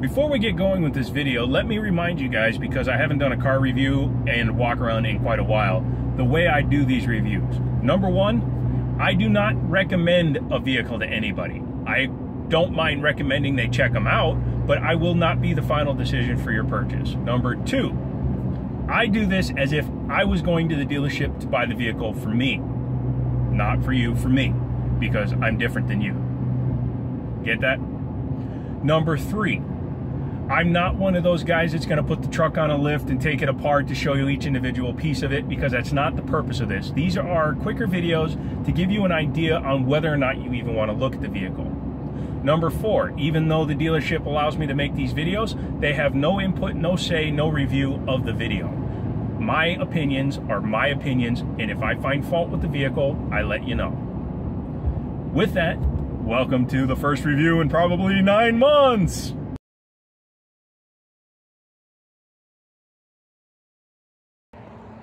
Before we get going with this video, let me remind you guys, because I haven't done a car review and walk around in quite a while, the way I do these reviews. Number one, I do not recommend a vehicle to anybody. I don't mind recommending they check them out, but I will not be the final decision for your purchase. Number two, I do this as if I was going to the dealership to buy the vehicle for me. Not for you, for me, because I'm different than you. Get that? Number three, I'm not one of those guys that's going to put the truck on a lift and take it apart to show you each individual piece of it, because that's not the purpose of this. These are quicker videos to give you an idea on whether or not you even want to look at the vehicle. Number four, even though the dealership allows me to make these videos, they have no input, no say, no review of the video. My opinions are my opinions, and if I find fault with the vehicle, I let you know. With that, welcome to the first review in probably 9 months.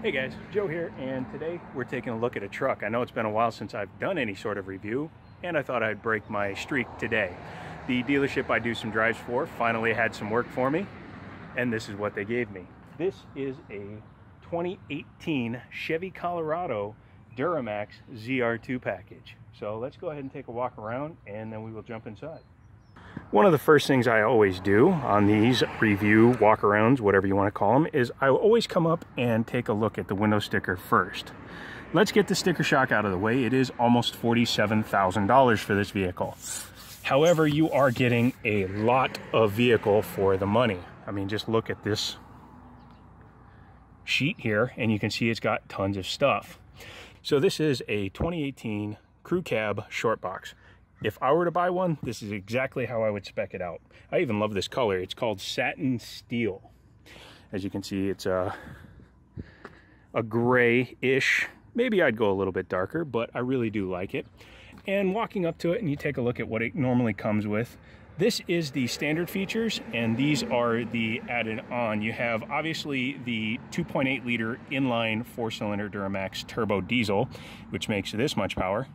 Hey guys, Joe here, and today we're taking a look at a truck. I know it's been a while since I've done any sort of review, and I thought I'd break my streak today. The dealership I do some drives for finally had some work for me, and this is what they gave me. This is a 2018 Chevy Colorado Duramax ZR2 package. So let's go ahead and take a walk around, and then we will jump inside. One of the first things I always do on these review walk-arounds, whatever you want to call them, is I always come up and take a look at the window sticker first. Let's get the sticker shock out of the way. It is almost $47,000 for this vehicle. However, you are getting a lot of vehicle for the money. I mean, just look at this sheet here, and you can see it's got tons of stuff. So this is a 2018 crew cab short box. If I were to buy one, this is exactly how I would spec it out. I even love this color. It's called satin steel. As you can see, it's a gray-ish. Maybe I'd go a little bit darker, but I really do like it. And walking up to it, and you take a look at what it normally comes with. This is the standard features, and these are the added on. You have obviously the 2.8 liter inline 4-cylinder Duramax turbo diesel, which makes this much power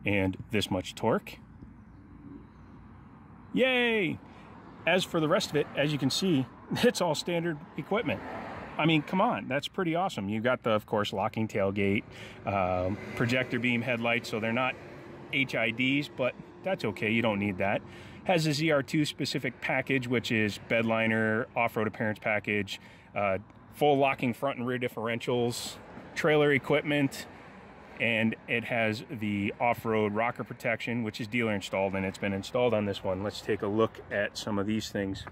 and this much torque. Yay! As for the rest of it, as you can see, it's all standard equipment. I mean, come on, that's pretty awesome. You got the, of course, locking tailgate, projector beam headlights, so they're not HIDs, but that's okay, you don't need that. Has a ZR2 specific package, which is bed liner, off-road appearance package, full locking front and rear differentials, trailer equipment, and it has the off-road rocker protection, which is dealer installed, and it's been installed on this one. Let's take a look at some of these things.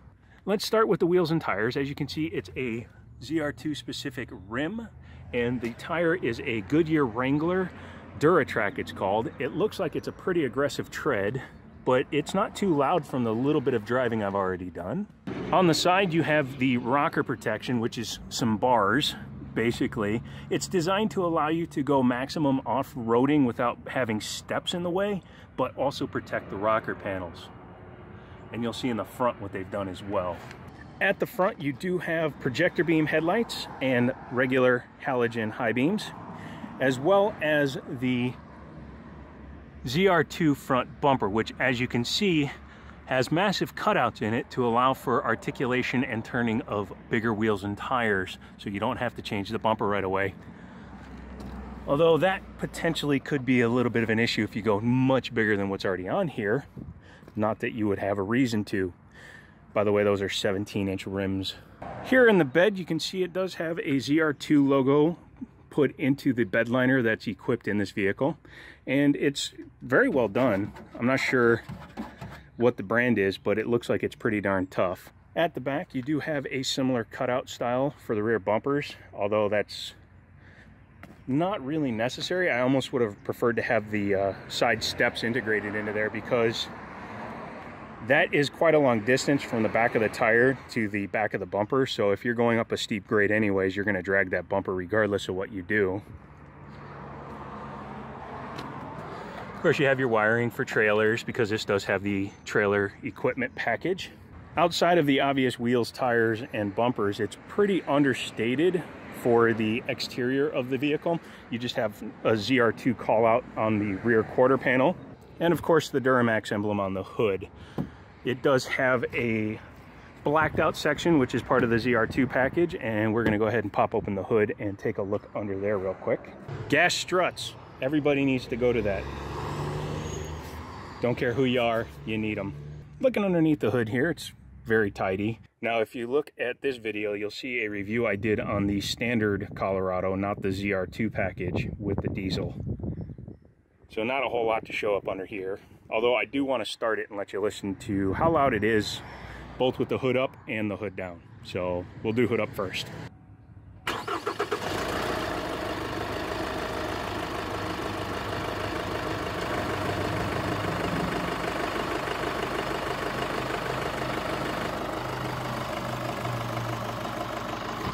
Let's start with the wheels and tires. As you can see, it's a ZR2 specific rim, and the tire is a Goodyear Wrangler Duratrack, it's called. It looks like it's a pretty aggressive tread, but it's not too loud from the little bit of driving I've already done. On the side, you have the rocker protection, which is some bars. Basically, it's designed to allow you to go maximum off-roading without having steps in the way, but also protect the rocker panels. And you'll see in the front what they've done as well. At the front, you do have projector beam headlights and regular halogen high beams, as well as the ZR2 front bumper, which, as you can see, has massive cutouts in it to allow for articulation and turning of bigger wheels and tires, so you don't have to change the bumper right away. Although that potentially could be a little bit of an issue if you go much bigger than what's already on here. Not that you would have a reason to. By the way, those are 17-inch rims. Here in the bed, you can see it does have a ZR2 logo put into the bed liner that's equipped in this vehicle, and it's very well done. I'm not sure what the brand is, but it looks like it's pretty darn tough. At the back, you do have a similar cutout style for the rear bumpers, although that's not really necessary. I almost would have preferred to have the side steps integrated into there, because that is quite a long distance from the back of the tire to the back of the bumper. So if you're going up a steep grade anyways, you're going to drag that bumper regardless of what you do. Of course, you have your wiring for trailers, because this does have the trailer equipment package. Outside of the obvious wheels, tires, and bumpers, it's pretty understated for the exterior of the vehicle. You just have a ZR2 call out on the rear quarter panel, and of course the Duramax emblem on the hood. It does have a blacked out section, which is part of the ZR2 package, and we're gonna go ahead and pop open the hood and take a look under there real quick. Gas struts, everybody needs to go to that. Don't care who you are, you need them. Looking underneath the hood here, it's very tidy. Now, if you look at this video, you'll see a review I did on the standard Colorado, not the ZR2 package with the diesel. So not a whole lot to show up under here, although I do want to start it and let you listen to how loud it is, both with the hood up and the hood down. So we'll do hood up first.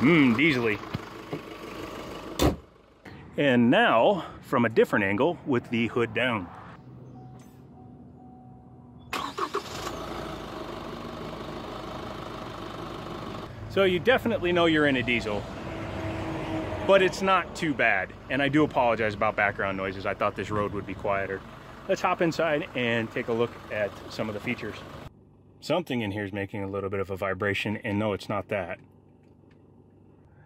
Diesely. And now from a different angle with the hood down. So you definitely know you're in a diesel, but it's not too bad. And I do apologize about background noises. I thought this road would be quieter. Let's hop inside and take a look at some of the features. Something in here is making a little bit of a vibration, and no, it's not that.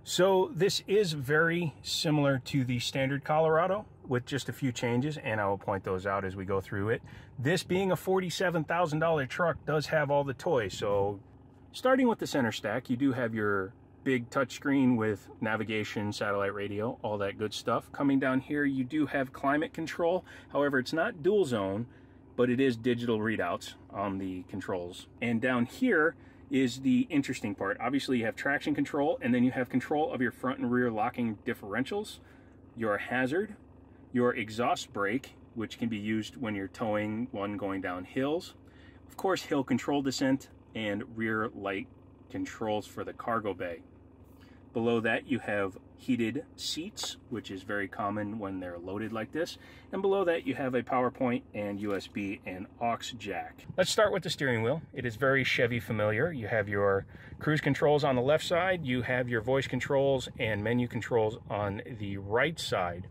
So this is very similar to the standard Colorado with just a few changes, and I will point those out as we go through it. This being a $47,000 truck does have all the toys. So starting with the center stack, you do have your big touchscreen with navigation, satellite radio, all that good stuff. Coming down here, you do have climate control. However, it's not dual zone, but it is digital readouts on the controls. And down here is the interesting part. Obviously you have traction control, and then you have control of your front and rear locking differentials, your hazard, your exhaust brake, which can be used when you're towing one going down hills, of course hill control descent, and rear light controls for the cargo bay. Below that you have heated seats, which is very common when they're loaded like this. And below that you have a PowerPoint and USB and aux jack. Let's start with the steering wheel. It is very Chevy familiar. You have your cruise controls on the left side. You have your voice controls and menu controls on the right side.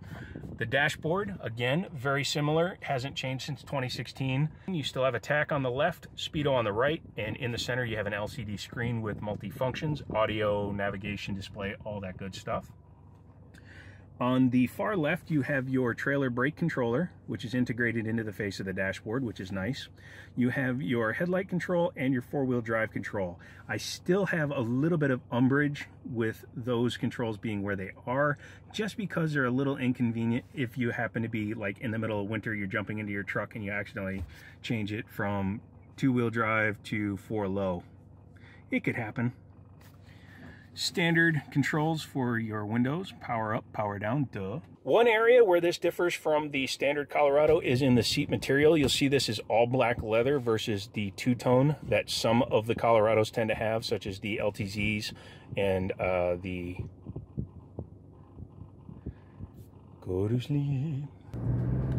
The dashboard, again, very similar. Hasn't changed since 2016. You still have a tach on the left, speedo on the right, and in the center you have an LCD screen with multi-functions, audio, navigation display, all that good stuff. On the far left, you have your trailer brake controller, which is integrated into the face of the dashboard, which is nice. You have your headlight control and your four-wheel drive control. I still have a little bit of umbrage with those controls being where they are, just because they're a little inconvenient if you happen to be like in the middle of winter, you're jumping into your truck and you accidentally change it from two-wheel drive to four low. It could happen. Standard controls for your windows, power up, power down, duh. One area where this differs from the standard Colorado is in the seat material. You'll see this is all black leather versus the two-tone that some of the Colorados tend to have, such as the LTZs and the... Go to sleep.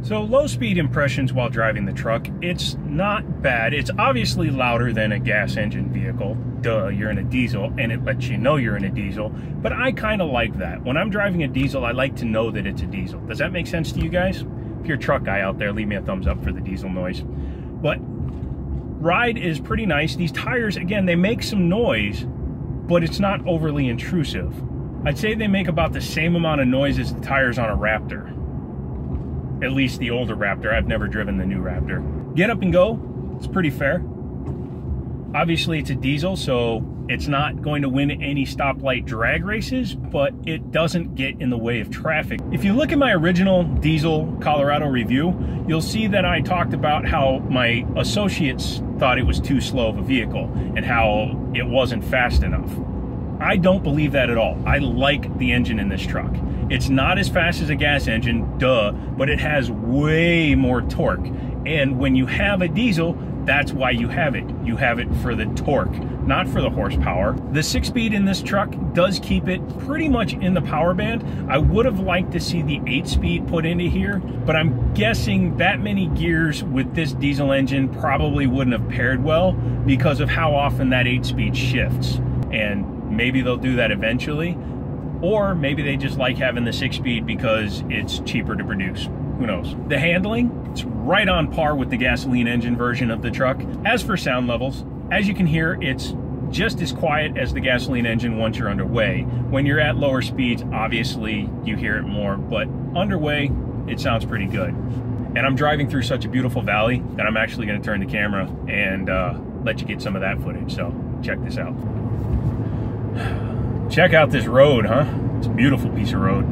So low-speed impressions while driving the truck, it's not bad. It's obviously louder than a gas engine vehicle. Duh, you're in a diesel, and it lets you know you're in a diesel. But I kind of like that. When I'm driving a diesel, I like to know that it's a diesel. Does that make sense to you guys? If you're a truck guy out there, leave me a thumbs up for the diesel noise. But ride is pretty nice. These tires, again, they make some noise, but it's not overly intrusive. I'd say they make about the same amount of noise as the tires on a Raptor. At least the older Raptor. I've never driven the new Raptor. Get up and go, it's pretty fair. Obviously it's a diesel, so it's not going to win any stoplight drag races, but it doesn't get in the way of traffic. If you look at my original diesel Colorado review, you'll see that I talked about how my associates thought it was too slow of a vehicle and how it wasn't fast enough. I don't believe that at all. I like the engine in this truck. It's not as fast as a gas engine, duh, but it has way more torque. And when you have a diesel, that's why you have it. You have it for the torque, not for the horsepower. The 6-speed in this truck does keep it pretty much in the power band. I would have liked to see the 8-speed put into here, but I'm guessing that many gears with this diesel engine probably wouldn't have paired well because of how often that 8-speed shifts. And maybe they'll do that eventually. Or maybe they just like having the 6-speed because it's cheaper to produce. Who knows? The handling, it's right on par with the gasoline engine version of the truck. As for sound levels, as you can hear, it's just as quiet as the gasoline engine once you're underway. When you're at lower speeds, obviously you hear it more, but underway, it sounds pretty good. And I'm driving through such a beautiful valley that I'm actually going to turn the camera and let you get some of that footage. So check this out. Check out this road, huh? It's a beautiful piece of road.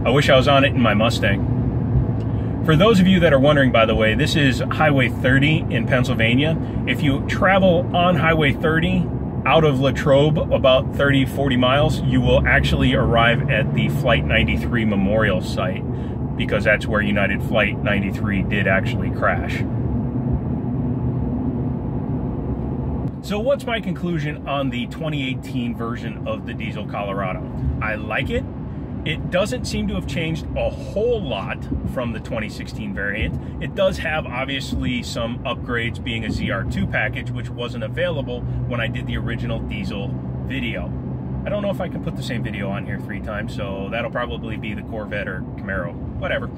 I wish I was on it in my Mustang. For those of you that are wondering, by the way, this is Highway 30 in Pennsylvania. If you travel on Highway 30 out of Latrobe about 30-40 miles, you will actually arrive at the Flight 93 Memorial site, because that's where United Flight 93 did actually crash. So what's my conclusion on the 2018 version of the Diesel Colorado? I like it. It doesn't seem to have changed a whole lot from the 2016 variant. It does have obviously some upgrades, being a ZR2 package, which wasn't available when I did the original diesel video. I don't know if I can put the same video on here 3 times, so that'll probably be the Corvette or Camaro, whatever.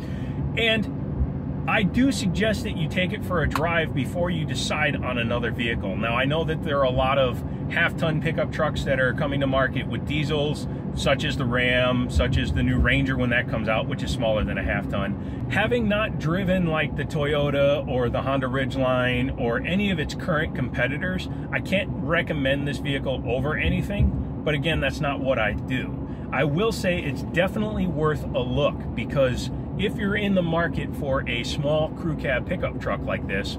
And I do suggest that you take it for a drive before you decide on another vehicle. Now, I know that there are a lot of half-ton pickup trucks that are coming to market with diesels, such as the Ram, such as the new Ranger when that comes out, which is smaller than a half-ton. Having not driven like the Toyota or the Honda Ridgeline or any of its current competitors, I can't recommend this vehicle over anything, but again, that's not what I do. I will say it's definitely worth a look, because if you're in the market for a small crew cab pickup truck like this,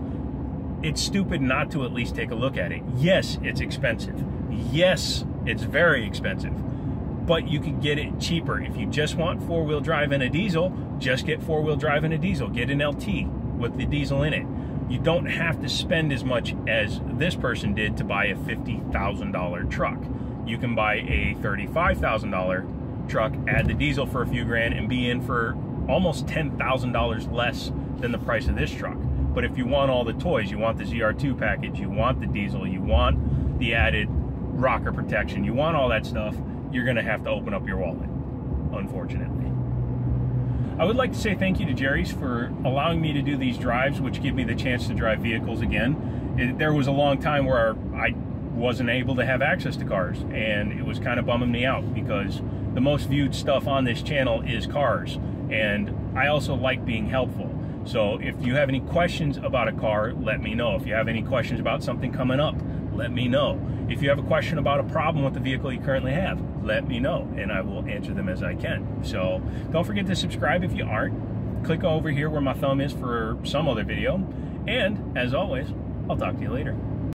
it's stupid not to at least take a look at it. Yes, it's expensive. Yes, it's very expensive. But you can get it cheaper. If you just want four-wheel drive and a diesel, just get four-wheel drive and a diesel. Get an LT with the diesel in it. You don't have to spend as much as this person did to buy a $50,000 truck. You can buy a $35,000 truck, add the diesel for a few grand, and be in for almost $10,000 less than the price of this truck. But if you want all the toys, you want the ZR2 package, you want the diesel, you want the added rocker protection, you want all that stuff, you're gonna have to open up your wallet, unfortunately. I would like to say thank you to Jerry's for allowing me to do these drives, which give me the chance to drive vehicles again. There was a long time where I wasn't able to have access to cars, and it was kind of bumming me out, because the most viewed stuff on this channel is cars, and I also like being helpful. So if you have any questions about a car, let me know. If you have any questions about something coming up, let me know. If you have a question about a problem with the vehicle you currently have, let me know, and I will answer them as I can. So don't forget to subscribe if you aren't. Click over here where my thumb is for some other video. And as always, I'll talk to you later.